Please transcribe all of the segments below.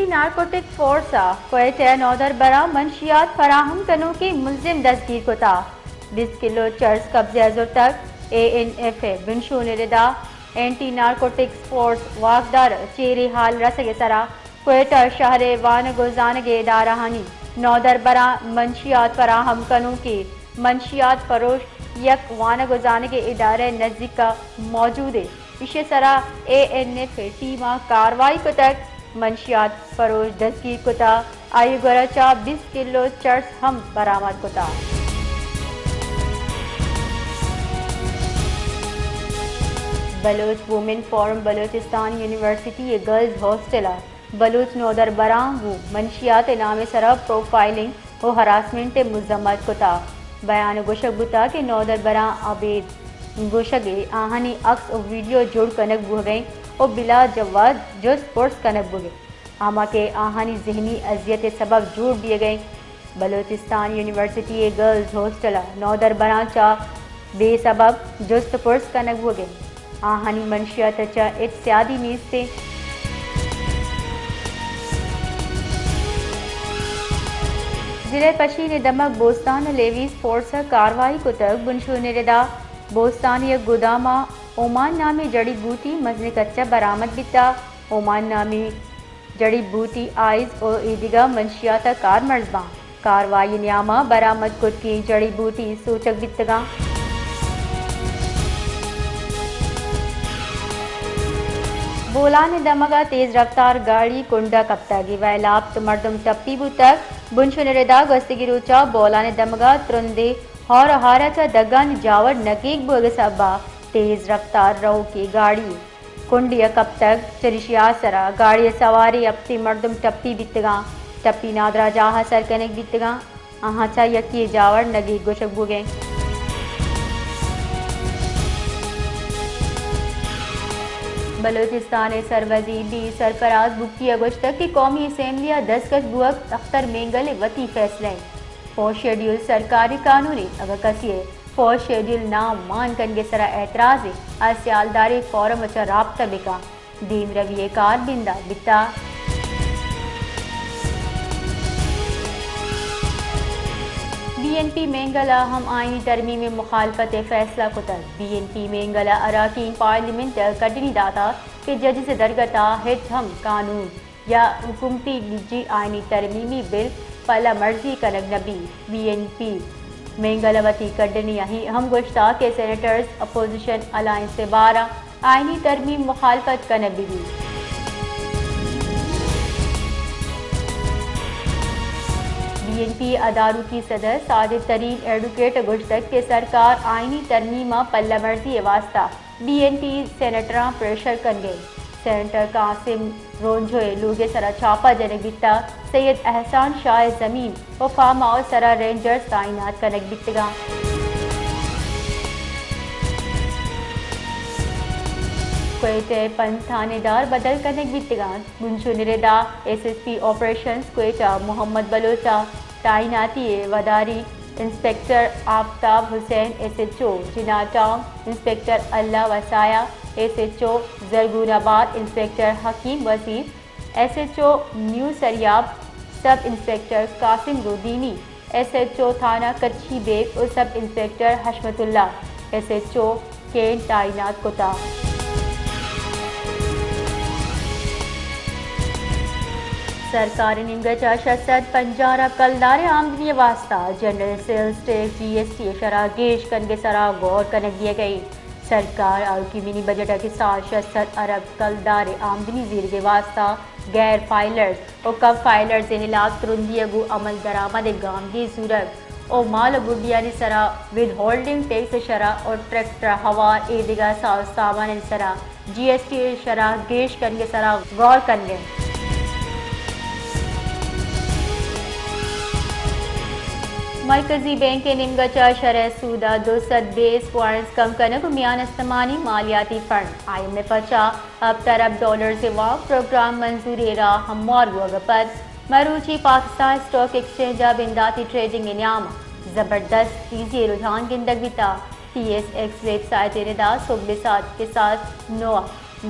anti narcotic فورسا Quetta نودر برا منشیات فراہم کنو کی ملزم دستگیر کتا 20 کلو چرس قبضے ازر تک ANF بنشون ردا اینٹی نارکوٹکس فورس واقدار چیری حال رسگ سرا کوئٹہ شہر وانگو زانگے ادارہ ہانی نودر برا منشیات فراہم کنو کی منشیات فروش یک وانگو زانگے ادارہ نزدیک موجود ہے اسے سرا ANF ٹیمہ کاروائی کو تک منشیات فروش دستگیر کتا آئی گرچا 20 کلو چرس ہم برآمد کتا Baloch women forum Balochistan university girls hostel Baloch نودر براں منشیات نام سرا پروفائلنگ و ہراسمنٹ مذمت کتا بیان گوشک بتا کہ نودر براں عبید گوشگے آہنی عکس و ویڈیو جوڑ کنک بو گئیں اور بلا جواز جس پرس کنک بو گئے آما کے آہنی ذہنی اذیت سبب جوڑ دیے گئیں بلوچستان یونیورسٹی گرلز ہاسٹل نودر براں چا بے سبب جست پرس کنک بو گئیں آہنی منشیات چا اتسیادی نیز سے ضلع پشین دمک بوستان لیویز فورس کاروائی کو تک بنشون ردا بوستانی گوداما اومان نامی جڑی بوٹی مزن کچا برآمد بیتا اومان نامی جڑی بوٹی آئز اور ایدگا منشیات کار مرزباں کاروائی نیامہ برآمد کت کی جڑی بوٹی سوچک بیتگاں بولان دمگا تیز رفتار گاڑی کنڈا کپتاگی ویلابت مردم ٹپی بو تک بنشن ردا گستگی روچا بولان دمگا ترندے ہور ہارا چا دگان جاور نکیک بوگ سبا تیز رفتار رو کی گاڑی کنڈیا کپتگ چرشیا سرا گاڑی سواری اپتی مردم ٹپی بیتگاں ٹپی نادرا جاہا سرکنک بیتگاں آہاں چا یکی جاور نگیک گوشک بوگیں بلوچستان سروزی بی سرفراز بکتی اگست کی قومی اسمبلیہ دستخط بوک اختر مینگل وتی فیصلے فوج شیڈیول سرکاری قانونی اگر کسی فوج شیڈیول نام مان کنگے سرا اعتراض سیالداری فورم وچا رابطہ بکا دین رویے کار بندہ بتا BNP مینگلا ہم آئینی ترمیم میں مخالفت فیصلہ کتر BNP مینگلا اراکین پارلیمنٹ کڈنی داتا کہ جج سے درگتا ہٹ ہم قانون یا حکومتی نجی آئینی ترمیمی بل پلا مرضی کنگ نبی BNP مینگلا وتی کڈنی ہم گوشتا کہ سینیٹرز اپوزیشن الائنس سے بارہ آئینی ترمیم مخالفت کنگ بھی BNP اداروں کی صدر ساجد ترین ایڈوکیٹ گشتک کے سرکار آئینی ترمیمہ پلہ مرضی واسطہ BNP سینیٹراں پریشر کن گئے سینیٹر قاسم رونجھوئے لوگے سرا چھاپا جنک بیتا سید احسان شاہ زمین و فارم ہاؤس سرا رینجرز تعینات کنک بیتگاں کوئٹہ پنج تھانے دار بدل کنک بیتگاں گنشن ردا SSP آپریشنز کوئٹہ محمد بلوچہ تعیناتی وداری inspector Aftab Hussain SHO Jinnah town inspector Allah Wasaya SHO Zarghoonabad inspector Hakeem Wasif SHO new Sariab sub inspector Qasim Rodeni SHO تھانہ کچھی بیگ اور sub inspector Hashmat Ullah SHO cantt تعینات کتا سرکار نمگچا شست پنجارہ کلدار آمدنی واسطہ جنرل سیلز ٹیکس GST شرح گیش کنگے سرا غور کنک دیے گئی سرکار اور کی منی بجٹ کے ساتھ 66 ارب کلدار آمدنی زیر کے واسطہ غیر فائلرز اور کم فائلرز انعلاق ترندیگو عمل درآمد گامگی صورت اور مال گڈیانی سرا ود ہولڈنگ ٹیکس شرح اور ٹریکٹر ہوار ایدگا سامان سرا GST شرح گیش کنگے سرا غور کنگے مرکزی بینک نمگچا شرح سودہ 200 بیس پوائنٹس کم کنک میان استمانی مالیاتی فنڈ IMF اچا اب طرف ڈالر سے وا پروگرام منظوری راہ ہموار وگپت مروچی پاکستان اسٹاک ایکسچینج بنداتی ٹریڈنگ انعام زبردست تیزی رجحان گندگ بیتا TSX ویب سائٹ ردا صبح سات کے ساتھ نوا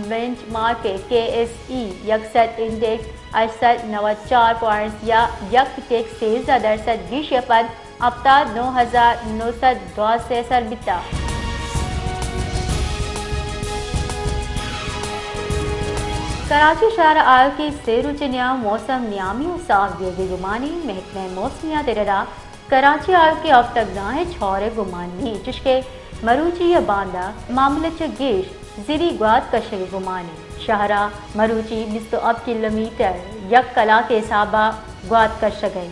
بینچ مارک KSE یکسر انڈیکس 894 پوائنٹس یا یک ٹیک 13% گیشے پر ابتا 9982 سر بتا کراچی شہر آل کی سیر و چنیا موسم نیامی و صاف گیگی گمانی محکمہ موسمیات اردا کراچی آل کی اب تک گاہیں چھوڑے گمانی چشکے مروچی یا باندہ معاملہ گیش زیری گواد کشگی گمانی شہرہ مروچی 20 کلومیٹر یک کلا کے حسابہ گواد کشگئی